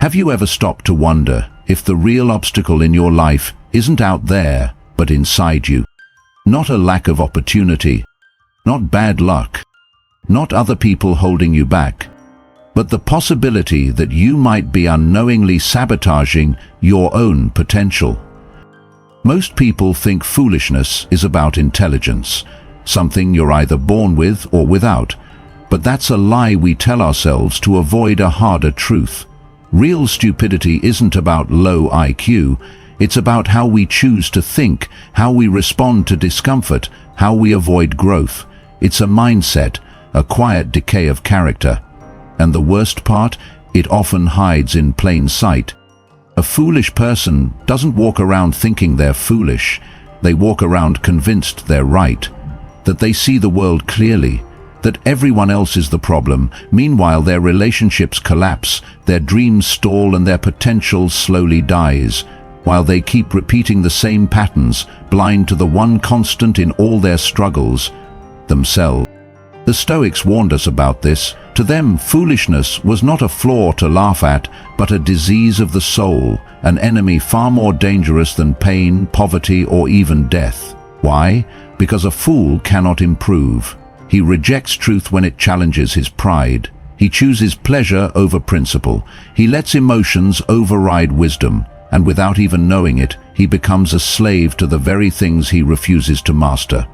Have you ever stopped to wonder if the real obstacle in your life isn't out there, but inside you? Not a lack of opportunity, not bad luck, not other people holding you back, but the possibility that you might be unknowingly sabotaging your own potential. Most people think foolishness is about intelligence, something you're either born with or without, but that's a lie we tell ourselves to avoid a harder truth. Real stupidity isn't about low IQ, it's about how we choose to think, how we respond to discomfort, how we avoid growth. It's a mindset, a quiet decay of character. And the worst part, it often hides in plain sight. A foolish person doesn't walk around thinking they're foolish. They walk around convinced they're right, that they see the world clearly, that everyone else is the problem. Meanwhile, their relationships collapse, their dreams stall, and their potential slowly dies, while they keep repeating the same patterns, blind to the one constant in all their struggles: themselves. The Stoics warned us about this. To them, foolishness was not a flaw to laugh at, but a disease of the soul, an enemy far more dangerous than pain, poverty, or even death. Why? Because a fool cannot improve. He rejects truth when it challenges his pride. He chooses pleasure over principle. He lets emotions override wisdom, and without even knowing it, he becomes a slave to the very things he refuses to master.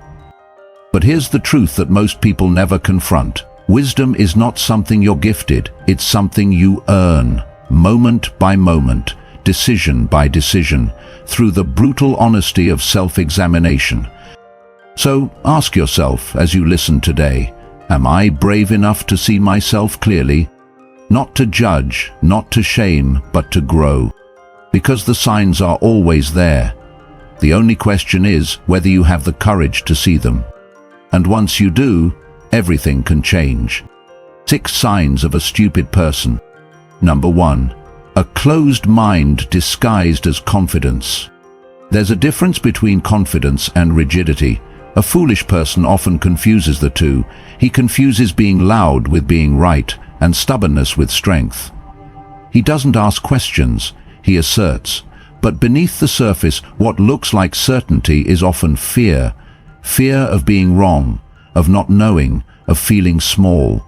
But here's the truth that most people never confront. Wisdom is not something you're gifted, it's something you earn, moment by moment, decision by decision, through the brutal honesty of self-examination. So ask yourself as you listen today, am I brave enough to see myself clearly? Not to judge, not to shame, but to grow. Because the signs are always there. The only question is whether you have the courage to see them. And once you do, everything can change. 6 signs of a stupid person. Number 1. A closed mind disguised as confidence. There's a difference between confidence and rigidity. A foolish person often confuses the two. He confuses being loud with being right, and stubbornness with strength. He doesn't ask questions, he asserts. But beneath the surface, what looks like certainty is often fear. Fear of being wrong, of not knowing, of feeling small.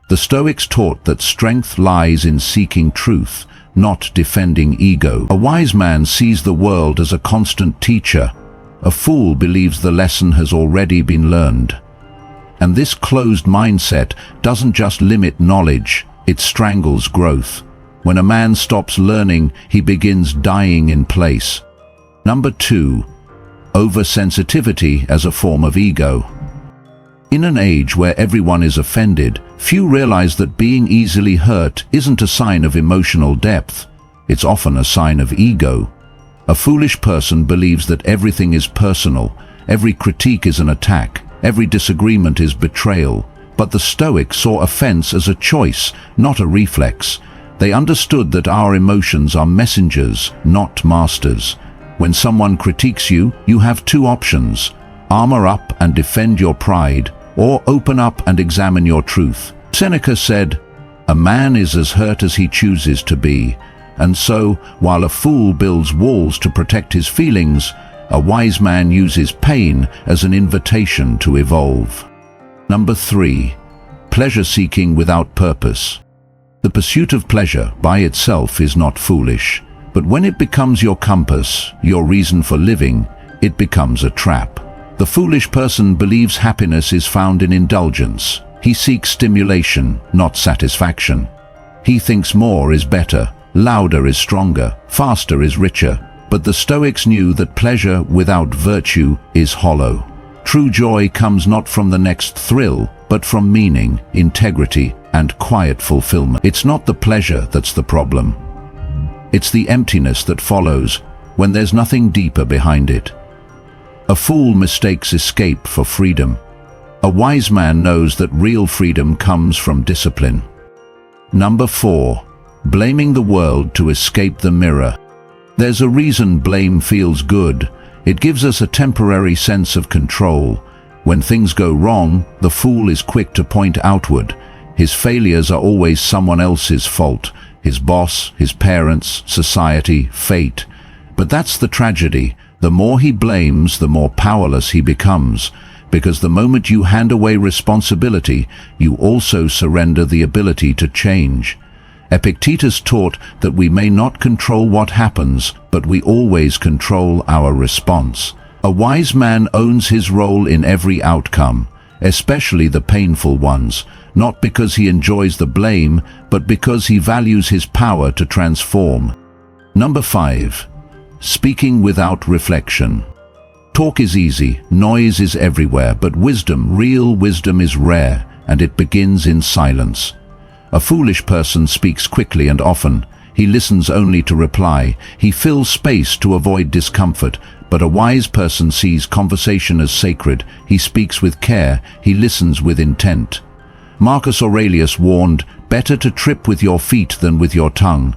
The Stoics taught that strength lies in seeking truth, not defending ego. A wise man sees the world as a constant teacher. A fool believes the lesson has already been learned. And this closed mindset doesn't just limit knowledge, it strangles growth. When a man stops learning, he begins dying in place. Number 2. Oversensitivity as a form of ego. In an age where everyone is offended, few realize that being easily hurt isn't a sign of emotional depth. It's often a sign of ego. A foolish person believes that everything is personal, every critique is an attack, every disagreement is betrayal. But the Stoics saw offense as a choice, not a reflex. They understood that our emotions are messengers, not masters. When someone critiques you, you have 2 options: armor up and defend your pride, or open up and examine your truth. Seneca said, "A man is as hurt as he chooses to be." And so, while a fool builds walls to protect his feelings, a wise man uses pain as an invitation to evolve. Number 3. Pleasure-seeking without purpose. The pursuit of pleasure by itself is not foolish, but when it becomes your compass, your reason for living, it becomes a trap. The foolish person believes happiness is found in indulgence. He seeks stimulation, not satisfaction. He thinks more is better, louder is stronger, faster is richer. But the Stoics knew that pleasure without virtue is hollow. True joy comes not from the next thrill, but from meaning, integrity, and quiet fulfillment. It's not the pleasure that's the problem. It's the emptiness that follows when there's nothing deeper behind it. A fool mistakes escape for freedom. A wise man knows that real freedom comes from discipline. Number 4. Blaming the world to escape the mirror. There's a reason blame feels good. It gives us a temporary sense of control. When things go wrong, the fool is quick to point outward. His failures are always someone else's fault. his boss, his parents, society, fate. But that's the tragedy. The more he blames, the more powerless he becomes, because the moment you hand away responsibility, you also surrender the ability to change. Epictetus taught that we may not control what happens, but we always control our response. A wise man owns his role in every outcome, especially the painful ones, not because he enjoys the blame, but because he values his power to transform. Number 5. Speaking without reflection. Talk is easy, noise is everywhere, but wisdom, real wisdom, is rare, and it begins in silence. A foolish person speaks quickly and often. He listens only to reply. He fills space to avoid discomfort. But a wise person sees conversation as sacred. He speaks with care. He listens with intent. Marcus Aurelius warned, "Better to trip with your feet than with your tongue."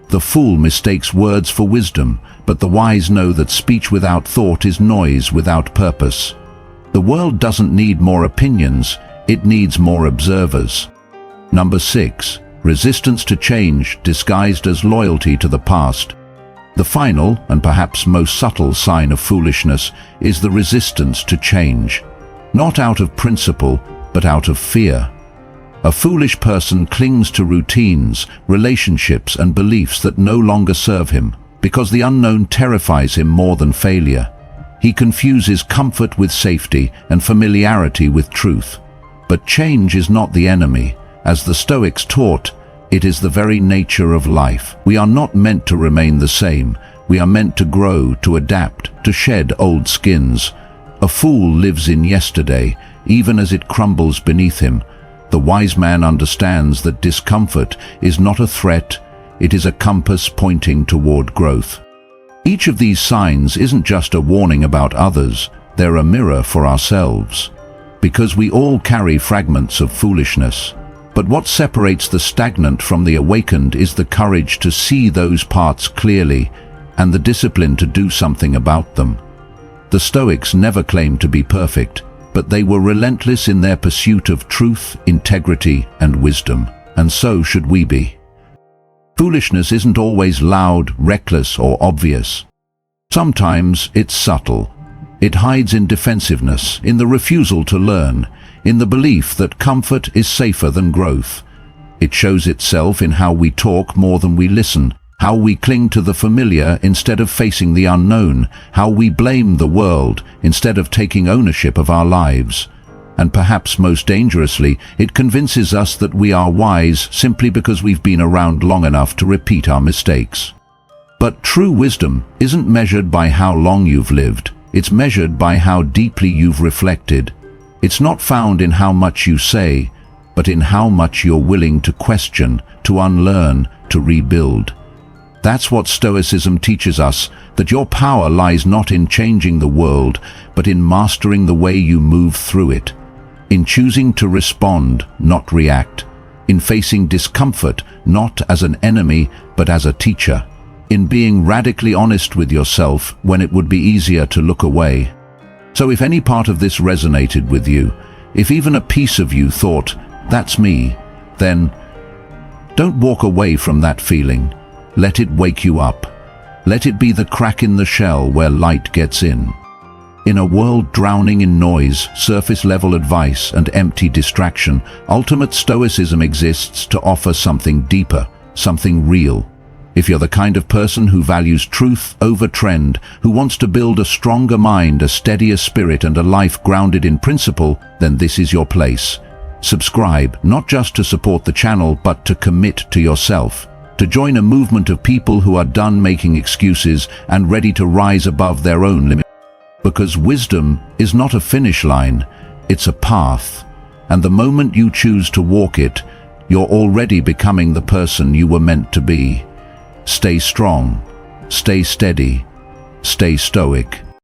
The fool mistakes words for wisdom, but the wise know that speech without thought is noise without purpose. The world doesn't need more opinions, it needs more observers. Number 6. Resistance to change disguised as loyalty to the past. The final, and perhaps most subtle sign of foolishness is the resistance to change. Not out of principle, but out of fear. A foolish person clings to routines, relationships, and beliefs that no longer serve him, because the unknown terrifies him more than failure. He confuses comfort with safety and familiarity with truth. But change is not the enemy. As the Stoics taught, it is the very nature of life. We are not meant to remain the same. We are meant to grow, to adapt, to shed old skins. A fool lives in yesterday, even as it crumbles beneath him. The wise man understands that discomfort is not a threat, it is a compass pointing toward growth. Each of these signs isn't just a warning about others, they're a mirror for ourselves. Because we all carry fragments of foolishness. But what separates the stagnant from the awakened is the courage to see those parts clearly and the discipline to do something about them. The Stoics never claimed to be perfect, but they were relentless in their pursuit of truth, integrity, and wisdom, and so should we be. Foolishness isn't always loud, reckless, or obvious. Sometimes it's subtle. It hides in defensiveness, in the refusal to learn, in the belief that comfort is safer than growth. It shows itself in how we talk more than we listen, how we cling to the familiar instead of facing the unknown, how we blame the world instead of taking ownership of our lives. And perhaps most dangerously, it convinces us that we are wise simply because we've been around long enough to repeat our mistakes. But true wisdom isn't measured by how long you've lived, it's measured by how deeply you've reflected. It's not found in how much you say, but in how much you're willing to question, to unlearn, to rebuild. That's what Stoicism teaches us, that your power lies not in changing the world, but in mastering the way you move through it. In choosing to respond, not react. In facing discomfort, not as an enemy, but as a teacher. In being radically honest with yourself when it would be easier to look away. So if any part of this resonated with you, if even a piece of you thought, "That's me," then don't walk away from that feeling. Let it wake you up. Let it be the crack in the shell where light gets in. In a world drowning in noise, surface-level advice, and empty distraction, ultimate Stoicism exists to offer something deeper, something real. If you're the kind of person who values truth over trend, who wants to build a stronger mind, a steadier spirit, and a life grounded in principle, then this is your place. Subscribe, not just to support the channel, but to commit to yourself. To join a movement of people who are done making excuses and ready to rise above their own limits. Because wisdom is not a finish line, it's a path. And the moment you choose to walk it, you're already becoming the person you were meant to be. Stay strong, stay steady, stay stoic.